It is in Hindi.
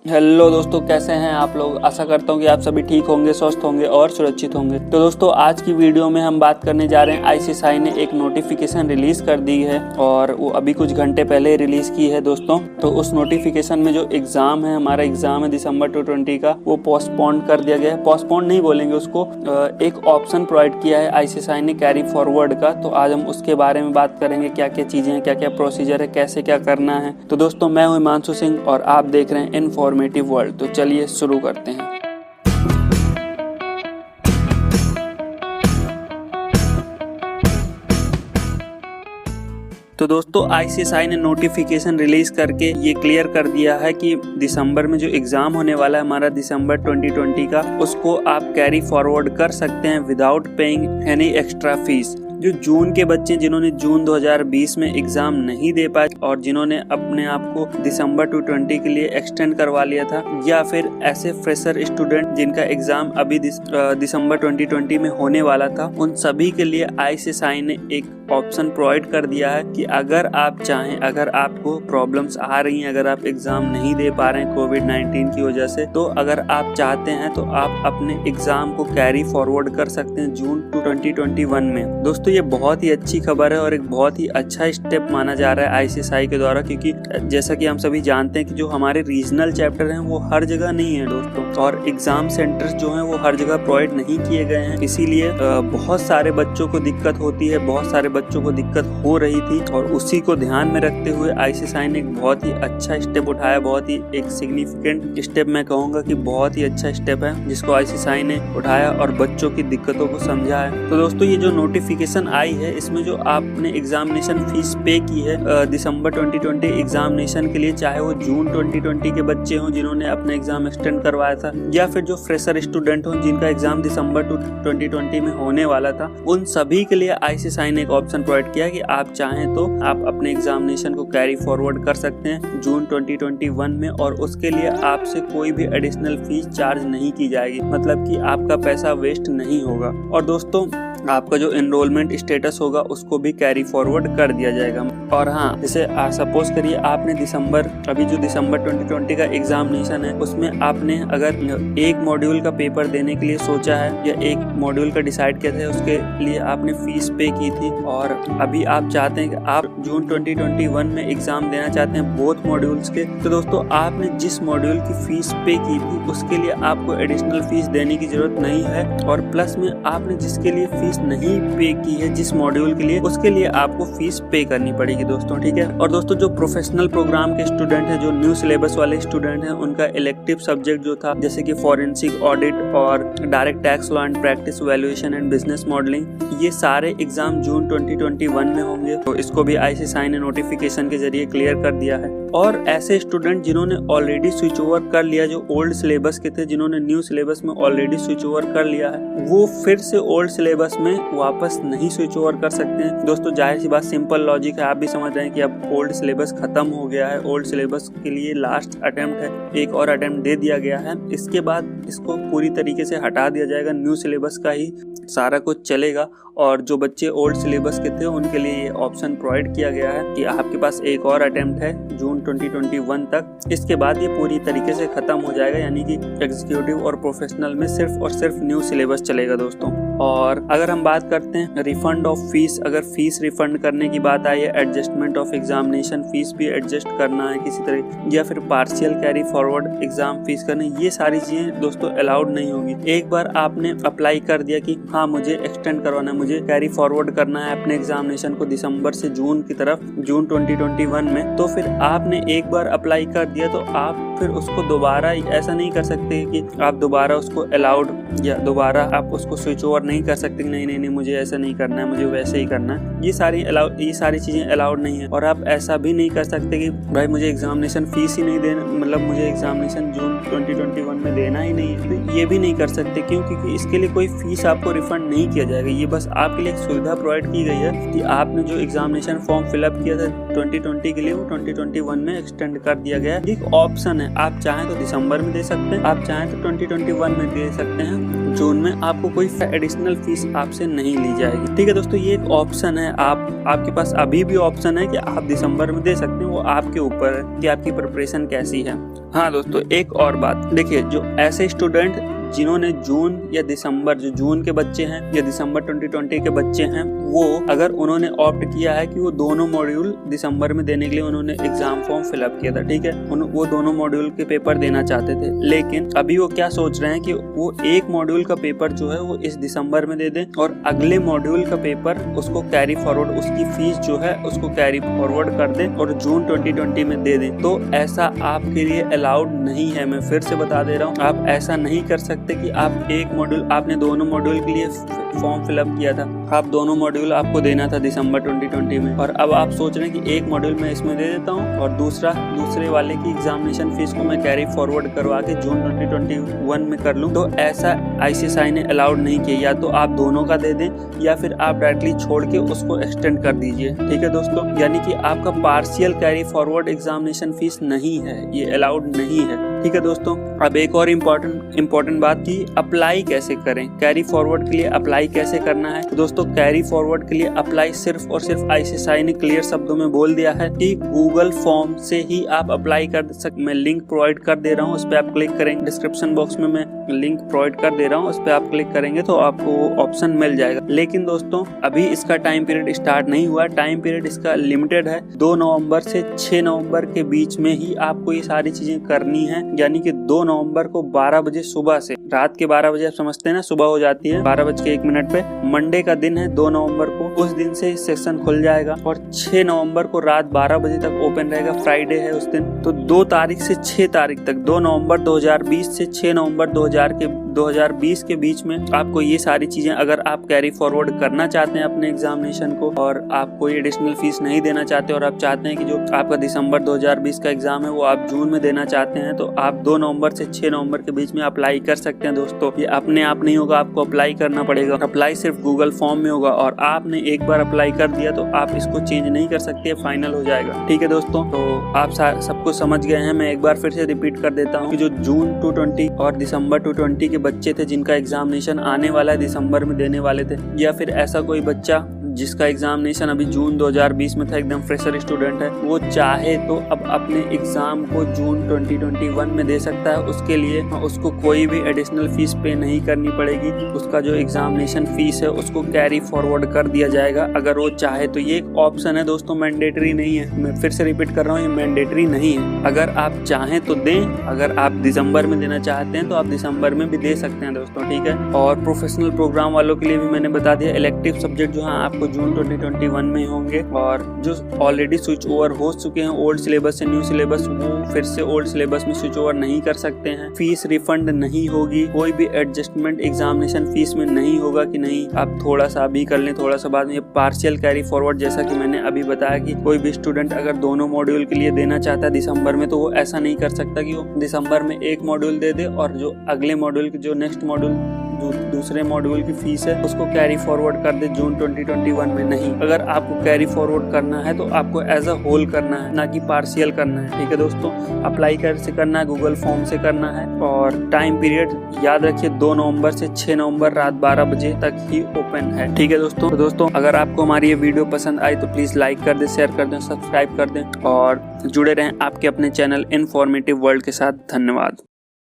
हेलो दोस्तों, कैसे हैं आप लोग। आशा करता हूं कि आप सभी ठीक होंगे, स्वस्थ होंगे और सुरक्षित होंगे। तो दोस्तों, आज की वीडियो में हम बात करने जा रहे हैं आईसीएसआई ने एक नोटिफिकेशन रिलीज कर दी है और वो अभी कुछ घंटे पहले रिलीज की है दोस्तों। तो उस नोटिफिकेशन में जो एग्जाम है, हमारा एग्जाम है दिसंबर 2020 का, वो पोस्टपोन कर दिया गया है। पोस्टपोन नहीं बोलेंगे उसको, एक ऑप्शन प्रोवाइड किया है आईसीएसआई ने कैरी फॉरवर्ड का। तो आज हम उसके बारे में बात करेंगे, क्या क्या चीजें हैं, क्या क्या प्रोसीजर है, कैसे क्या करना है। तो दोस्तों, मैं हूं हिमांशु सिंह और आप देख रहे हैं इन्फॉर्मेटिव वर्ल्ड। तो चलिए शुरू करते हैं। तो दोस्तों, आईसीएसआई ने नोटिफिकेशन रिलीज करके ये क्लियर कर दिया है कि दिसंबर में जो एग्जाम होने वाला है हमारा दिसंबर 2020 का, उसको आप कैरी फॉरवर्ड कर सकते हैं without paying any extra fees. जो जून के बच्चे जिन्होंने जून 2020 में एग्जाम नहीं दे पाए और जिन्होंने अपने आप को दिसंबर 2020 के लिए एक्सटेंड करवा लिया था, या फिर ऐसे फ्रेशर स्टूडेंट जिनका एग्जाम अभी दिसंबर 2020 में होने वाला था, उन सभी के लिए आईसीएसआई ने एक ऑप्शन प्रोवाइड कर दिया है कि अगर आप चाहें, अगर आपको प्रॉब्लम्स आ रही हैं, अगर आप एग्जाम नहीं दे पा रहे हैं कोविड-19 की वजह से, तो अगर आप चाहते हैं तो आप अपने एग्जाम को कैरी फॉरवर्ड कर सकते हैं जून 2021 में। दोस्तों, ये बहुत ही अच्छी खबर है और एक बहुत ही अच्छा स्टेप माना जा रहा है आईसीएसआई के द्वारा, क्योंकि जैसा कि हम सभी जानते हैं कि जो हमारे रीजनल चैप्टर हैं वो हर जगह नहीं है दोस्तों, और एग्जाम सेंटर्स जो हैं वो हर जगह प्रोवाइड नहीं किए गए हैं। इसीलिए बहुत सारे बच्चों को दिक्कत होती है, बहुत सारे बच्चों को दिक्कत हो रही थी, और उसी को ध्यान में रखते हुए आईसीएसआई ने एक बहुत ही अच्छा स्टेप उठाया। बहुत ही एक सिग्निफिकेंट स्टेप, मैं कहूँगा कि बहुत ही अच्छा स्टेप है जिसको आईसीएसआई ने उठाया और बच्चों की दिक्कतों को समझा है। तो दोस्तों, ये जो नोटिफिकेशन आई है, इसमें जो आपने एग्जामिनेशन फीस पे की है दिसंबर 2020 एग्जामिनेशन के लिए, चाहे वो जून 2020 के बच्चे हों जिन्होंने अपना एग्जाम एक्सटेंड करवाया था, या फिर जो फ्रेशर स्टूडेंट हों जिनका एग्जाम दिसंबर 2020 में होने वाला था, उन सभी के लिए आईसीएसआई ने एक ऑप्शन प्रोवाइड किया कि आप चाहें तो आप अपने एग्जामिनेशन को कैरी फॉरवर्ड कर सकते हैं जून 2021 में, और उसके लिए आपसे कोई भी एडिशनल फीस चार्ज नहीं की जाएगी, मतलब कि आपका पैसा वेस्ट नहीं होगा। और दोस्तों, आपका जो एनरोलमेंट स्टेटस होगा उसको भी कैरी फॉरवर्ड कर दिया जाएगा। और हाँ, जैसे सपोज करिए आपने अभी जो दिसंबर 2020 का एग्जामिनेशन है, उसमें आपने अगर एक मॉड्यूल का पेपर देने के लिए सोचा है या एक मॉड्यूल का डिसाइड किया था, उसके लिए आपने फीस पे की थी, और अभी आप चाहते हैं कि आप जून 2021 में एग्जाम देना चाहते हैं बोथ मॉड्यूल्स के, तो दोस्तों आपने जिस मॉड्यूल की फीस पे की थी उसके लिए आपको एडिशनल फीस देने की जरूरत नहीं है, और प्लस में आपने जिसके लिए फीस नहीं पे की है जिस मॉड्यूल के लिए, उसके लिए आपको फीस पे करनी पड़ेगी दोस्तों, ठीक है। और दोस्तों, जो प्रोफेशनल प्रोग्राम के स्टूडेंट हैं, जो न्यू सिलेबस वाले स्टूडेंट हैं, उनका इलेक्टिव सब्जेक्ट जो था, जैसे कि फॉरेंसिक ऑडिट और direct tax law and practice, valuation and business modelling, ये सारे एग्जाम जून 2021 में होंगे। तो इसको भी आईसीएसआई ने नोटिफिकेशन के जरिए क्लियर कर दिया है। और ऐसे स्टूडेंट जिन्होंने ऑलरेडी स्विच ओवर कर लिया, जो ओल्ड सिलेबस के थे, जिन्होंने न्यू सिलेबस में ऑलरेडी स्विच ओवर कर लिया है, वो फिर से ओल्ड सिलेबस में वापस नहीं स्विच ओवर कर सकते हैं। दोस्तों, जाहिर सी बात, सिंपल लॉजिक है, आप भी समझ रहे हैं कि अब ओल्ड सिलेबस खत्म हो गया है, ओल्ड सिलेबस के लिए लास्ट अटेम्प्ट है, एक और अटेम्प्ट दे दिया गया है, इसके बाद इसको पूरी तरीके से हटा दिया जाएगा, न्यू सिलेबस का ही सारा कुछ चलेगा। और जो बच्चे ओल्ड सिलेबस के थे उनके लिए ये ऑप्शन प्रोवाइड किया गया है कि आपके पास एक और अटेम्प्ट है जून 2021 तक, इसके बाद ये पूरी तरीके से खत्म हो जाएगा, यानी कि एग्जीक्यूटिव और प्रोफेशनल में सिर्फ और सिर्फ न्यू सिलेबस चलेगा दोस्तों। और अगर हम बात करते हैं रिफंड ऑफ फीस, अगर फीस रिफंड करने की बात आई है, एडजस्टमेंट ऑफ एग्जामिनेशन फीस भी एडजस्ट करना है किसी तरह, या फिर partial carry forward exam fees करनी, ये सारी चीजें दोस्तों अलाउड नहीं होगी। एक बार आपने अप्लाई कर दिया कि हाँ मुझे एक्सटेंड करवाना है, मुझे कैरी फॉरवर्ड करना है अपने एग्जामिनेशन को दिसंबर से जून की तरफ, जून 2021 में, तो फिर आपने एक बार अप्लाई कर दिया तो आप फिर उसको दोबारा ऐसा नहीं कर सकते कि आप दोबारा उसको अलाउड या दोबारा आप उसको स्विच ओवर नहीं कर सकते, नहीं मुझे ऐसा नहीं करना है, मुझे वैसे ही करना है। ये सारी चीजें अलाउड नहीं है। और आप ऐसा भी नहीं कर सकते कि भाई मुझे एग्जामिनेशन फीस ही नहीं देना, मतलब मुझे एग्जामिनेशन जून 2021 में देना ही नहीं है, तो ये भी नहीं कर सकते। क्यों? क्योंकि इसके लिए कोई फीस आपको रिफंड नहीं किया जाएगा। ये बस आपके लिए एक सुविधा प्रोवाइड की गई है कि आपने जो एग्जामिनेशन फॉर्म फिलअप किया था 2020 के लिए, वो 2021 में एक्सटेंड कर दिया गया है। एक ऑप्शन है, आप चाहें तो दिसंबर में दे सकते हैं, आप चाहें तो 2021 में दे सकते हैं। जून में आपको कोई एडिशनल फीस आपसे नहीं ली जाएगी, ठीक है दोस्तों। ये एक ऑप्शन है, आपके पास अभी भी ऑप्शन है कि आप दिसंबर में दे सकते हैं, वो आपके ऊपर है कि आपकी प्रिपरेशन कैसी है। हाँ दोस्तों, एक और बात देखिए, जो ऐसे स्टूडेंट जिन्होंने जून या दिसंबर, जो जून के बच्चे हैं या दिसंबर 2020 के बच्चे हैं, वो अगर उन्होंने ऑप्ट किया है कि वो दोनों मॉड्यूल दिसंबर में देने के लिए उन्होंने एग्जाम फॉर्म फिलअप किया था, ठीक है, वो दोनों मॉड्यूल के पेपर देना चाहते थे, लेकिन अभी वो क्या सोच रहे हैं कि वो एक मॉड्यूल का पेपर जो है वो इस दिसंबर में दे दें और अगले मॉड्यूल का पेपर उसको कैरी फॉरवर्ड, उसकी फीस जो है उसको कैरी फॉरवर्ड कर दें और जून 2020 में दे दें। तो ऐसा आपके लिए अलाउड नहीं है। मैं फिर से बता दे रहा हूँ, आप ऐसा नहीं कर सकते कि आप एक मॉड्यूल, आपने दोनों मॉड्यूल के लिए फॉर्म फिलअप किया था, आप दोनों मॉड्यूल आपको देना था दिसंबर 2020 में, और अब आप सोच रहे हैं कि एक मॉड्यूल मैं इसमें दे देता हूँ और दूसरे वाले की एग्जामिनेशन फीस को मैं कैरी फॉरवर्ड करवा के जून 2021 में कर लूँ। तो ऐसा ICSI ने अलाउड नहीं किया। या तो आप दोनों का दे दें या फिर आप डायरेक्टली छोड़ के उसको एक्सटेंड कर दीजिए, ठीक है दोस्तों। यानी कि आपका partial carry forward examination fees नहीं है, ये अलाउड नहीं है, ठीक है दोस्तों। अब एक और इम्पोर्टेंट बात की अप्लाई कैसे करें, कैरी फॉरवर्ड के लिए अप्लाई कैसे करना है। तो दोस्तों, कैरी फॉरवर्ड के लिए अप्लाई सिर्फ और सिर्फ ICSI ने क्लियर शब्दों में बोल दिया है कि गूगल फॉर्म से ही आप अप्लाई कर सकते। मैं लिंक प्रोवाइड कर दे रहा हूँ, उस पर आप क्लिक करेंगे, डिस्क्रिप्शन बॉक्स में मैं लिंक प्रोवाइड कर दे रहा हूँ, उस पर आप क्लिक करेंगे तो आपको वो ऑप्शन मिल जाएगा। लेकिन दोस्तों, अभी इसका टाइम पीरियड स्टार्ट नहीं हुआ, टाइम पीरियड इसका लिमिटेड है। 2 नवंबर से 6 नवंबर के बीच में ही आपको ये सारी चीजें करनी है। यानी कि 2 नवंबर को 12 बजे सुबह से, रात के 12 बजे आप समझते हैं ना, सुबह हो जाती है 12:01 पे, मंडे का दिन है 2 नवंबर को, उस दिन से सेक्शन खुल जाएगा और 6 नवंबर को रात 12 बजे तक ओपन रहेगा, फ्राइडे है उस दिन। तो 2 तारीख से 6 तारीख तक, 2 नवंबर 2020 से 6 नवंबर 2020 के बीच में आपको ये सारी चीजें, अगर आप कैरी फॉरवर्ड करना चाहते हैं अपने एग्जामिनेशन को और आप कोई एडिशनल फीस नहीं देना चाहते और आप चाहते हैं कि जो आपका दिसंबर 2020 का एग्जाम है वो आप जून में देना चाहते हैं, तो आप 2 नवंबर से 6 नवंबर के बीच में अप्लाई कर सकते हैं दोस्तों। ये अपने आप नहीं होगा, आपको अप्लाई करना पड़ेगा। अप्लाई सिर्फ गूगल फॉर्म में होगा और आपने एक बार अप्लाई कर दिया तो आप इसको चेंज नहीं कर सकते, फाइनल हो जाएगा, ठीक है दोस्तों। तो आप सबको समझ गए हैं। मैं एक बार फिर से रिपीट कर देता हूँ कि जो जून 2020 और दिसंबर 2020 के बच्चे थे जिनका एग्जामिनेशन आने वाला है, दिसंबर में देने वाले थे, या फिर ऐसा कोई बच्चा जिसका एग्जामिनेशन अभी जून 2020 में था, एकदम फ्रेशर स्टूडेंट है, वो चाहे तो अब अपने एग्जाम को जून 2021 में दे सकता है। उसके लिए उसको कोई भी एडिशनल फीस पे नहीं करनी पड़ेगी। उसका जो एग्जामिनेशन फीस है उसको कैरी फॉरवर्ड कर दिया जाएगा अगर वो चाहे तो। ये एक ऑप्शन है दोस्तों, मैंडेटरी नहीं है। मैं फिर से रिपीट कर रहा हूँ, ये मैंडेटरी नहीं है। अगर आप चाहें तो दें, अगर आप दिसंबर में देना चाहते हैं तो आप दिसंबर में भी दे सकते हैं दोस्तों, ठीक है। और प्रोफेशनल प्रोग्राम वालों के लिए भी मैंने बता दिया, इलेक्टिव सब्जेक्ट जो है आपको जून 2021 में होंगे, और जो ऑलरेडी स्विच ओवर हो चुके हैं ओल्ड सिलेबस से न्यू सिलेबस, वो फिर से ओल्ड सिलेबस में स्विच ओवर नहीं कर सकते हैं। फीस रिफंड नहीं होगी, कोई भी एडजस्टमेंट एग्जामिनेशन फीस में नहीं होगा कि नहीं आप थोड़ा सा अभी कर लें थोड़ा सा बाद में। पार्शियल कैरी फॉरवर्ड, जैसा कि मैंने अभी बताया कि कोई भी स्टूडेंट अगर दोनों मॉड्यूल के लिए देना चाहता है दिसंबर में, तो वो ऐसा नहीं कर सकता कि वो दिसंबर में एक मॉड्यूल दे दे और जो अगले मॉड्यूल की, जो नेक्स्ट मॉड्यूल, दूसरे मॉड्यूल की फीस है उसको कैरी फॉरवर्ड कर दे जून 2021 में। नहीं, अगर आपको कैरी फॉरवर्ड करना है तो आपको एज अ होल करना है, ना कि पार्शियल करना है, ठीक है दोस्तों। अप्लाई कैसे करना है, गूगल फॉर्म से करना है, और टाइम पीरियड याद रखिए 2 नवंबर से 6 नवंबर रात 12 बजे तक ही ओपन है, ठीक है दोस्तों। तो दोस्तों, अगर आपको हमारी ये वीडियो पसंद आई तो प्लीज लाइक कर दें, शेयर कर दें, सब्सक्राइब कर दें और जुड़े रहें आपके अपने चैनल इन्फॉर्मेटिव वर्ल्ड के साथ। धन्यवाद।